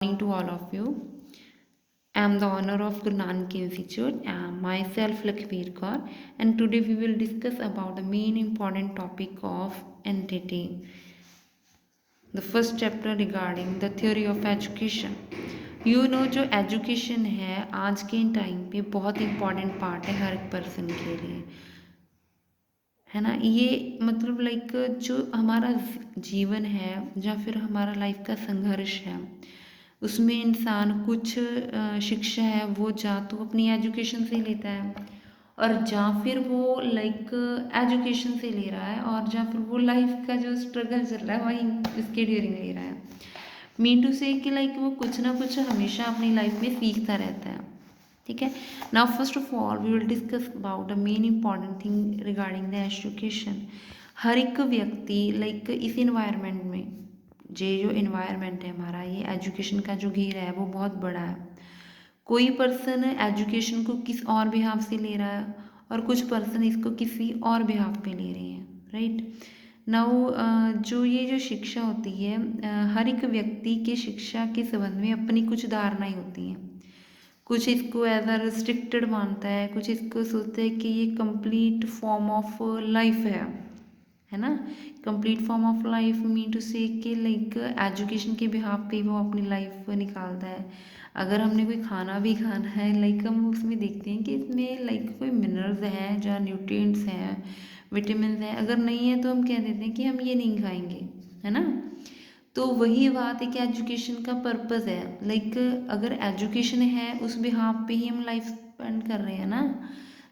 Morning to all of you. I am the owner of Guru Nanak Institute. I am myself Lakshveer Kaur, and today we will discuss about the main important topic of entity. The first chapter regarding the theory of education. जो education है आज के time पे बहुत important part है हर एक person के लिए, है ना। ये मतलब लाइक जो हमारा जीवन है या फिर हमारा लाइफ का संघर्ष है, उसमें इंसान कुछ शिक्षा है वो जा तो अपनी एजुकेशन से लेता है, और जा फिर वो लाइक एजुकेशन से ले रहा है, और जा फिर वो लाइफ का जो स्ट्रगल चल रहा है वही इसके ड्यूरिंग ले रहा है। मीन टू से कि लाइक वो कुछ ना कुछ हमेशा अपनी लाइफ में सीखता रहता है। ठीक है। Now first of all we will discuss about the main important thing regarding the education. हर एक व्यक्ति लाइक इस इन्वायरमेंट में, जो इन्वायरमेंट है हमारा, ये एजुकेशन का जो घेरा है वो बहुत बड़ा है। कोई पर्सन एजुकेशन को किस और बिहाफ से ले रहा है और कुछ पर्सन इसको किसी और बिहाफ पे ले रहे हैं, राइट। नाउ जो ये जो शिक्षा होती है, हर एक व्यक्ति के शिक्षा के संबंध में अपनी कुछ धारणाएं होती हैं। कुछ इसको एज अ रिस्ट्रिक्टेड मानता है, कुछ इसको सोचता है कि ये कंप्लीट फॉर्म ऑफ लाइफ है ना। Complete form of life mean to say कि लाइक एजुकेशन के बिहाफ पे वो अपनी लाइफ निकालता है। अगर हमने कोई खाना भी खाना है, लाइक हम उसमें देखते हैं कि इसमें लाइक कोई मिनरल्स हैं, जहाँ न्यूट्रिएंट्स हैं, विटामिन हैं, अगर नहीं है तो हम कह देते हैं कि हम ये नहीं खाएंगे, है ना। तो वही बात है कि एजुकेशन का पर्पस है, लाइक अगर एजुकेशन है उस बिहाफ पे ही हम लाइफ स्पेंड कर रहे हैं ना,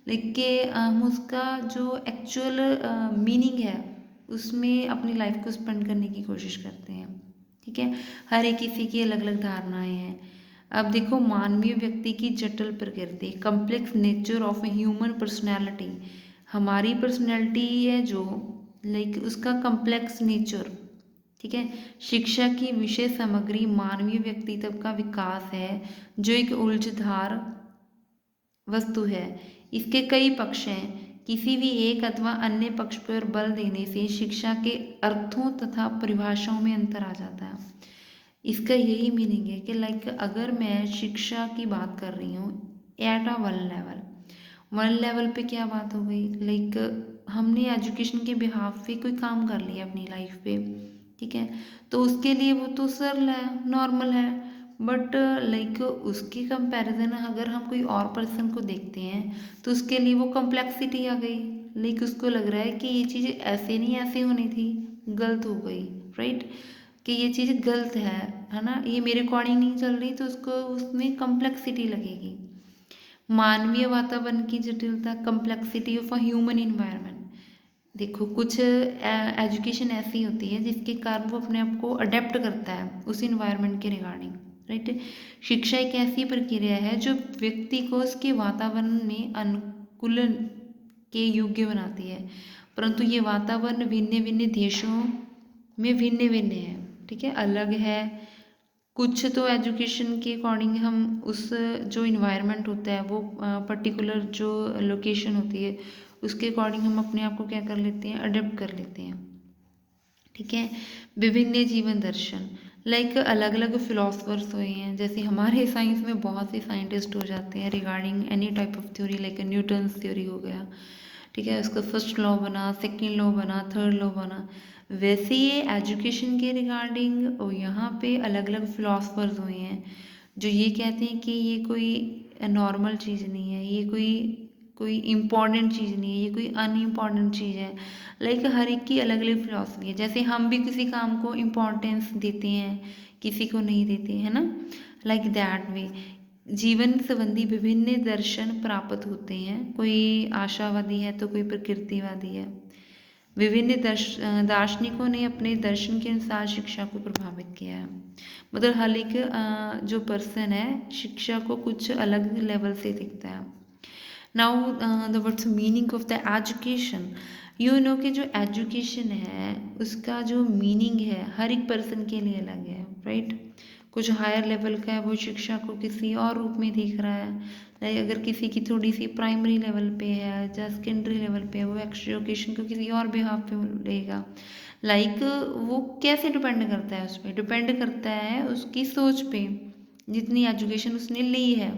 लाइक के हम उसका जो एक्चुअल मीनिंग है उसमें अपनी लाइफ को स्पेंड करने की कोशिश करते हैं। ठीक है। हर एक किसी की अलग अलग धारणाएं हैं। अब देखो, मानवीय व्यक्ति की जटिल प्रकृति, complex nature of a human personality, हमारी पर्सनैलिटी है जो लाइक उसका कम्प्लेक्स नेचर। ठीक है। शिक्षा की विषय सामग्री मानवीय व्यक्तित्व का विकास है, जो एक उलझधार वस्तु है। इसके कई पक्ष हैं। किसी भी एक अथवा अन्य पक्ष पर बल देने से शिक्षा के अर्थों तथा परिभाषाओं में अंतर आ जाता है। इसका यही मीनिंग है कि लाइक अगर मैं शिक्षा की बात कर रही हूँ एट अ वन लेवल पे क्या बात हो गई, लाइक हमने एजुकेशन के बिहाफ पे कोई काम कर लिया अपनी लाइफ पे, ठीक है, तो उसके लिए वो तो सरल है, नॉर्मल है। बट लाइक उसके कंपैरिजन अगर हम कोई और पर्सन को देखते हैं तो उसके लिए वो कॉम्प्लेक्सिटी आ गई, लाइक उसको लग रहा है कि ये चीज़ ऐसे नहीं ऐसे होनी थी, गलत हो गई, राइट, कि ये चीज़ गलत है ना, ये मेरे अकॉर्डिंग नहीं चल रही, तो उसको उसमें कॉम्प्लेक्सिटी लगेगी। मानवीय वातावरण की जटिलता, complexity of a human environment. देखो, कुछ एजुकेशन ऐसी होती है जिसके कारण वो अपने आप को अडेप्ट करता है उस इन्वायरमेंट के रिगार्डिंग, राइट। शिक्षा एक ऐसी प्रक्रिया है जो व्यक्ति को उसके वातावरण में अनुकूलन के योग्य बनाती है, परंतु ये वातावरण भिन्न भिन्न देशों में भिन्न भिन्न है, ठीक है, अलग है। कुछ तो एजुकेशन के अकॉर्डिंग हम उस जो इन्वायरमेंट होता है वो पर्टिकुलर जो लोकेशन होती है उसके अकॉर्डिंग हम अपने आप को क्या कर लेते हैं, अडेप्ट कर लेते हैं। ठीक है। विभिन्न जीवन दर्शन, लाइक अलग अलग फिलोसफर्स हुए हैं, जैसे हमारे साइंस में बहुत से साइंटिस्ट हो जाते हैं regarding any type of theory, like Newton's theory हो गया, ठीक है, उसका फर्स्ट लॉ बना, सेकेंड लॉ बना, थर्ड लॉ बना। वैसे ये एजुकेशन के रिगार्डिंग और यहाँ पे अलग अलग फिलोसफर्स हुए हैं जो ये कहते हैं कि ये कोई नॉर्मल चीज़ नहीं है, ये कोई कोई इम्पॉर्टेंट चीज़ नहीं है, ये कोई अनइम्पॉर्टेंट चीज़ है। लाइक हर एक की अलग अलग फिलॉसफी है, जैसे हम भी किसी काम को इम्पोर्टेंस देते हैं, किसी को नहीं देते, है ना, लाइक दैट वे। जीवन संबंधी विभिन्न दर्शन प्राप्त होते हैं, कोई आशावादी है तो कोई प्रकृतिवादी है। विभिन्न दार्शनिकों ने अपने दर्शन के अनुसार शिक्षा को प्रभावित किया है। मतलब हर एक जो पर्सन है शिक्षा को कुछ अलग लेवल से दिखता है। Now the what's meaning of the education, कि जो एजुकेशन है उसका जो मीनिंग है हर एक पर्सन के लिए अलग है, राइट। कुछ हायर लेवल का है वो शिक्षा को किसी और रूप में देख रहा है। लाइक अगर किसी की थोड़ी सी प्राइमरी लेवल पे है या सेकेंडरी लेवल पे है, वो एजुकेशन को किसी और बिहाफ पे लेगा। लाइक वो कैसे डिपेंड करता है, उस पर डिपेंड करता है उसकी सोच पे, जितनी एजुकेशन उसने ली है।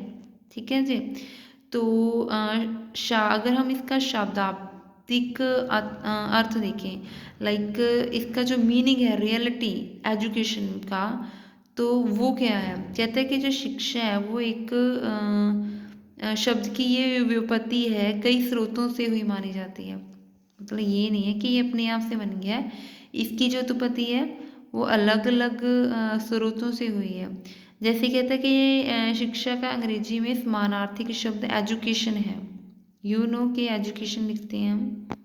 ठीक है जी। तो अगर हम इसका शाब्दिक अर्थ देखें, लाइक इसका जो मीनिंग है रियलिटी एजुकेशन का, तो वो क्या है, कहते हैं कि जो शिक्षा है वो एक शब्द की ये व्युत्पत्ति है, कई स्रोतों से हुई मानी जाती है। मतलब ये नहीं है कि ये अपने आप से बन गया है, इसकी जो उत्पत्ति है वो अलग अलग स्रोतों से हुई है। जैसे कहते हैं कि ये शिक्षा का अंग्रेजी में समानार्थी शब्द एजुकेशन है। यू नो कि एजुकेशन लिखते हैं हम।